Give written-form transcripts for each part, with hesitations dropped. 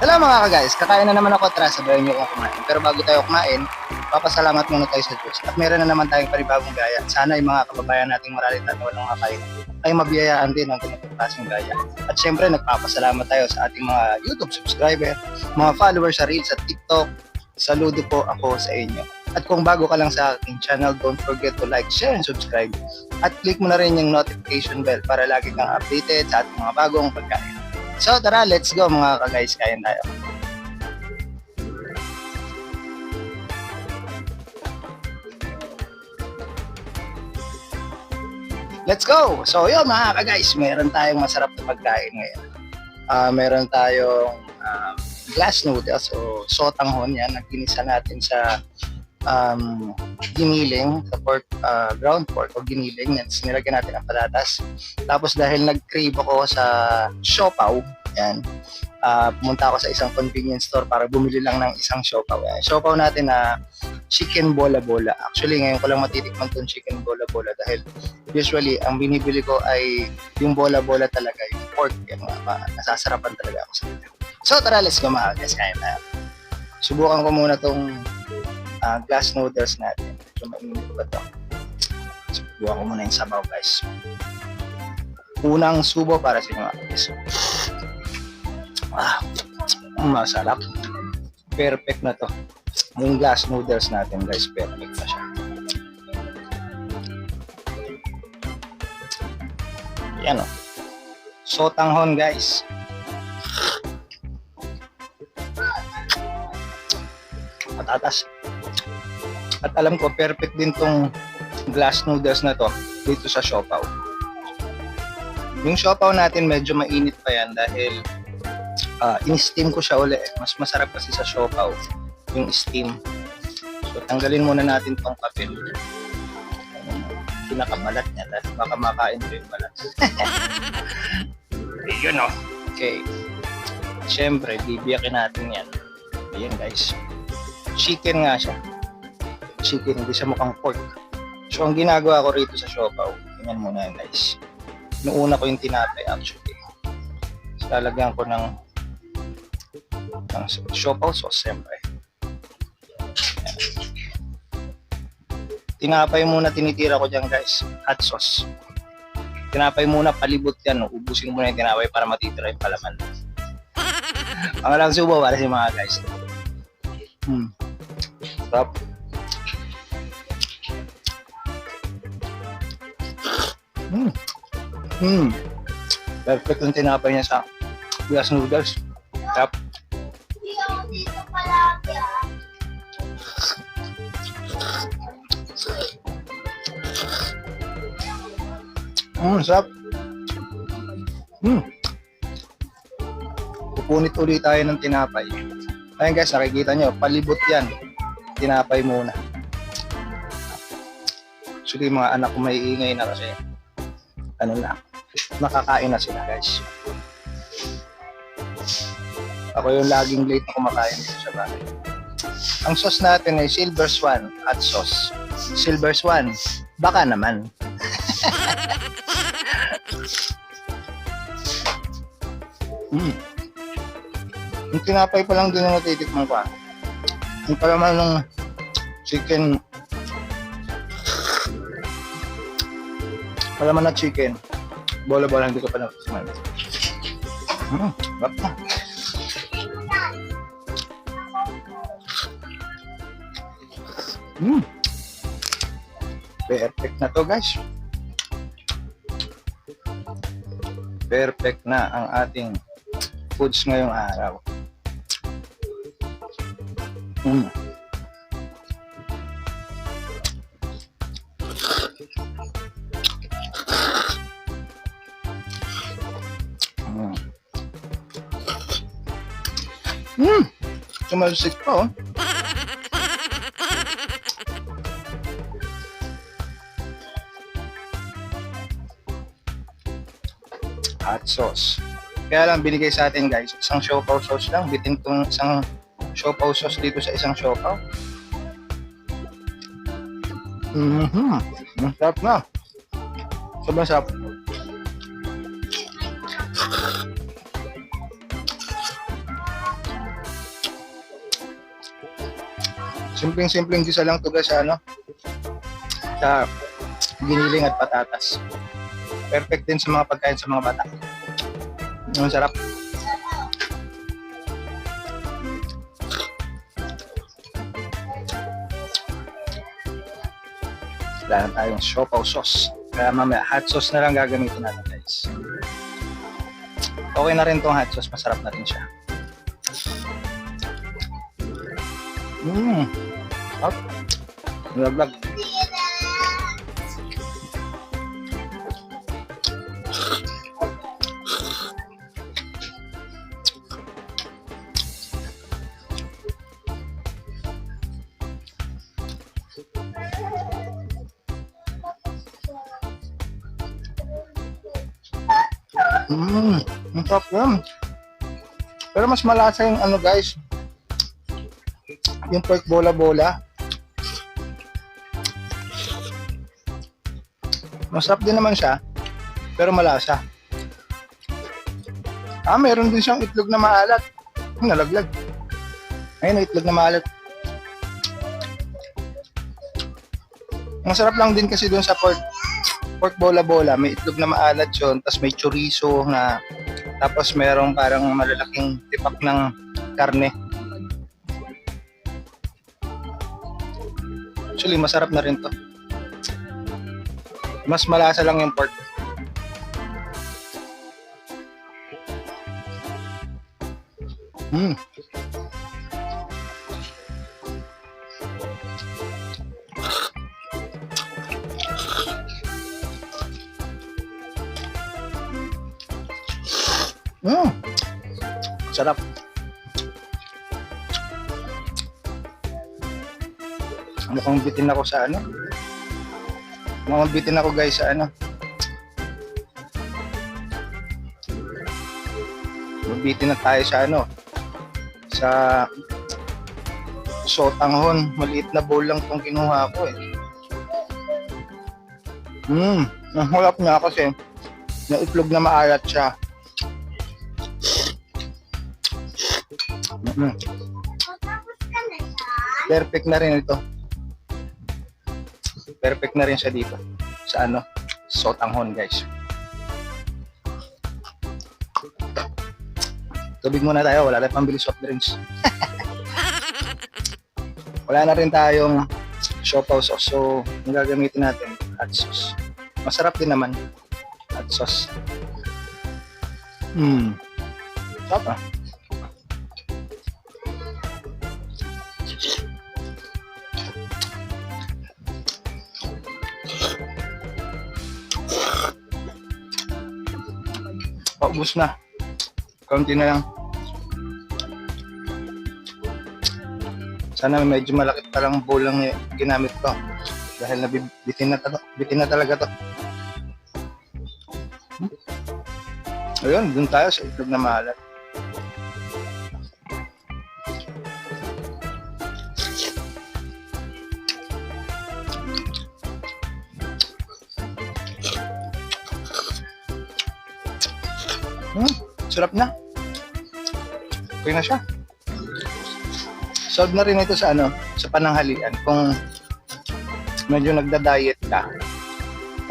Hello mga ka-guys, kakain na naman ako, tara sabayan niyo akong kumain. Pero bago tayo kumain, papasalamat muna tayo sa Diyos. At meron na naman tayong panibagong gaya. Sana yung mga kababayan nating maralitan na walang kakain ay mabiyayaan din ng ganitong klaseng gaya. At syempre, nagpapasalamat tayo sa ating mga YouTube subscriber, mga followers sa Reels at TikTok. Saludo po ako sa inyo. At kung bago ka lang sa aking channel, don't forget to like, share, and subscribe. At click mo na rin yung notification bell para lagi kang updated sa ating mga bagong pagkain. So tara, let's go mga ka-guys, kain tayo. Let's go! So yun mga ka-guys, meron tayong masarap na pagkain ngayon. Meron tayong glass noodles o sotanghon yan, nagginisa natin sa giniling, sa pork, ground pork o giniling, nilagyan natin ang patatas. Tapos dahil nag-crave ako sa siopaw, yan, pumunta ako sa isang convenience store para bumili lang ng isang siopaw. Siopaw natin na chicken bola-bola. Actually, ngayon ko lang matitikman itong chicken bola-bola dahil usually, ang binibili ko ay yung bola-bola talaga, yung pork. Yan, nasasarapan talaga ako sa kanila. So tara, let's go mga guys, kain tayo. Subukan ko muna itong glass noodles natin. So, mainit ko ba ito? Subukan ko muna yung sabaw, guys. Unang subo para sa inyo, guys. Masarap. Perfect na to. Yung glass noodles natin, guys, perfect na siya. Yan o. Sotanghon, guys. Patatas. At alam ko, perfect din tong glass noodles na to dito sa siopaw. Yung siopaw natin medyo mainit pa yan dahil in-steam ko siya uli. Mas masarap kasi sa siopaw yung steam. So tanggalin muna natin tong kapil. Pinakabalat niya dahil baka makain ko yung balat. Yun o. Okay. Siyempre, bibiyakin natin yan. Ayan guys. Chicken nga siya. Chicken, hindi siya mukhang pork. So, ang ginagawa ko rito sa siopaw, tingnan muna yan guys. Inuuna ko yung tinapay actually. So, lalagyan ko ng siopaw sauce, siyempre. Tinapay muna tinitira ko dyan guys. Hot sauce. Tinapay muna, palibot yan. Ubusin muna yung tinapay para matitira yung palaman. Ang alang subo para sa mga guys. Sarap. Perfect yung tinapay niya sa glass noodles. Sarap. Sarap. Pupunit ulit tayo ng tinapay. Ayun guys, nakikita nyo, palibot yan. Tinapay muna. Actually, mga anak ko may ingay na kasi ano na, nakakain na sila guys. Ako yung laging late na kumakain dito sa bahay. Ang sauce natin ay Silver Swan at sauce. Silver Swan, baka naman. Yung tinapay pa lang din na natitikman ko. Yung palaman ng chicken, palaman na chicken, bola-bola, hindi ko pa natikman. Bap na. Perfect na to guys. Perfect na ang ating foods ngayong araw. Sumalsik pa oh. Hot sauce. Kaya lang binigay sa atin guys, isang siopaw sauce lang. Bitin tong isang siopaw sauce dito sa isang siopaw. Sarap na. Sobrang sarap. Simpleng-simpleng gisa lang to guys sa ano, sa giniling at patatas. Perfect din sa mga pagkain sa mga bata. Ang sarap. Wala na tayong siopaw sauce. Kaya mamaya hot sauce na lang gagamitin natin guys. Okay na rin tong hot sauce. Masarap na rin siya. Hot. Nalaglag. Ang sarap yan. Pero mas malasa yung ano guys, yung pork bola-bola. Masarap din naman siya, pero malasa. Meron din siyang itlog na maalat. Nalaglag. Ayun, itlog na maalat. Ang sarap lang din kasi dun sa pork bola-bola, may itlog na maalat yun, tapos may chorizo na, tapos merong parang malalaking tipak ng karne. Actually, masarap na rin to. Mas malasa lang yung pork. Sarap. Mukhang bitin ako sa ano. Mukhang bitin ako guys sa ano. Mabitin na tayo sa ano. Sa sotanghon. Maliit na bowl lang itong kinuha ko eh. Ang harap niya kasi na itlog na maalat siya. Perfect na rin ito. Perfect na rin siya dito sa ano, sotanghon guys. Tubig muna tayo, wala tayong pambili soft drinks. Wala na rin tayong siopaw sauce, so yung gagamitin natin hot sauce. Masarap din naman hot sauce. Sarap ah. Paubos na. Kaunti na lang. Sana medyo malaki palang bowl lang ginamit ko. Dahil nabibitin na talaga to. Ayun, dun tayo sa itlog na maalat. Sarap na. Okay na siya. Solve na rin ito sa ano, sa pananghalian. Kung medyo nagda-diet ka,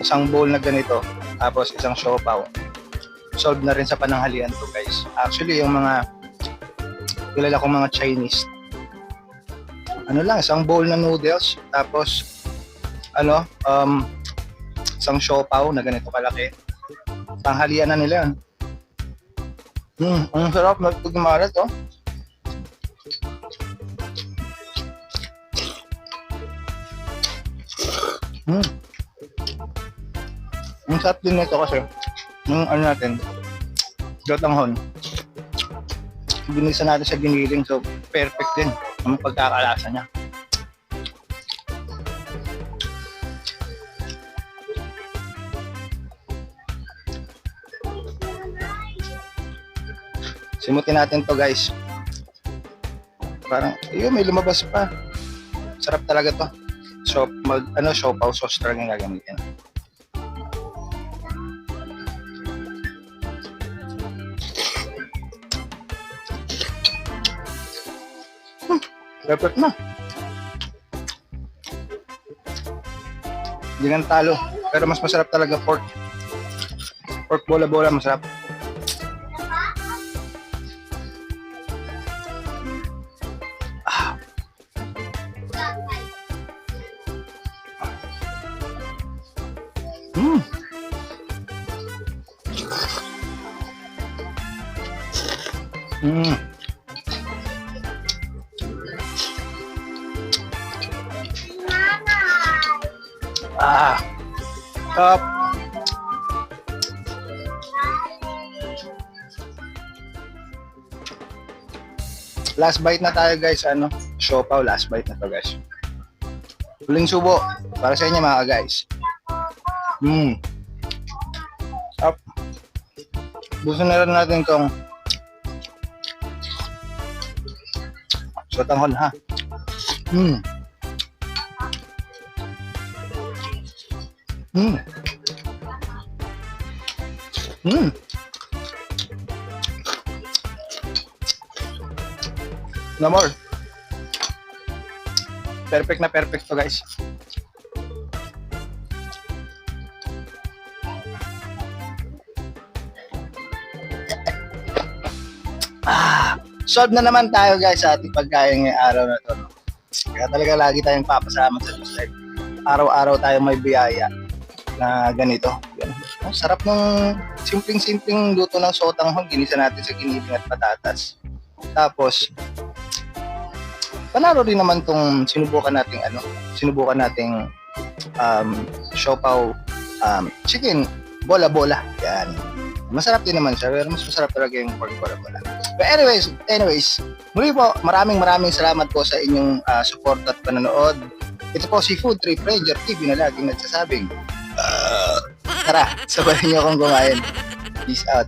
isang bowl na ganito, tapos isang siopaw. Solve na rin sa pananghalian to guys. Actually, yung mga kilala kong mga Chinese, ano lang, isang bowl na noodles, tapos ano, isang siopaw na ganito kalaki. Tanghalian na nila yan. Ang sarap na ito gumalat, oh. Ang sarap din nito kasi yung ano natin, sotanghon. Ginisa natin sa giniling, so perfect din ang pagkakalasa niya. Simutin natin to guys. Parang, ayun, may lumabas pa. Sarap talaga to. So, siopaw sauce talaga yung gagamitin. Perfect na. Hindi nga talo. Pero mas masarap talaga pork. Pork bola-bola, masarap. Ah. Mm. Mm. Ah. Up. Last bite na tayo guys, siopaw, last bite na to guys. Huling subo para sa inyo mga guys. Up. Buso na rin natin tong sotanghon ha. Mm. No more. Perfect na perfect to guys. Solve na naman tayo guys sa ating pagkain ngayong araw na to. Kaya talaga lagi tayong papasama sa Diyos. Araw-araw tayo may biyaya na ganito. Ang sarap ng simpleng-simpleng luto ng sotanghon. Ginisa natin sa giniling at patatas. Tapos, panalo rin naman tong sinubukan nating siopaw chicken bola-bola. Yan. Masarap din naman siya, pero mas masarap talaga yung pork bola-bola. But anyways, muli po, maraming salamat po sa inyong support at panonood. Ito po si Food Trip Ranger TV na laging nagsasabing, tara, sabayan niyo akong kumain. Peace out.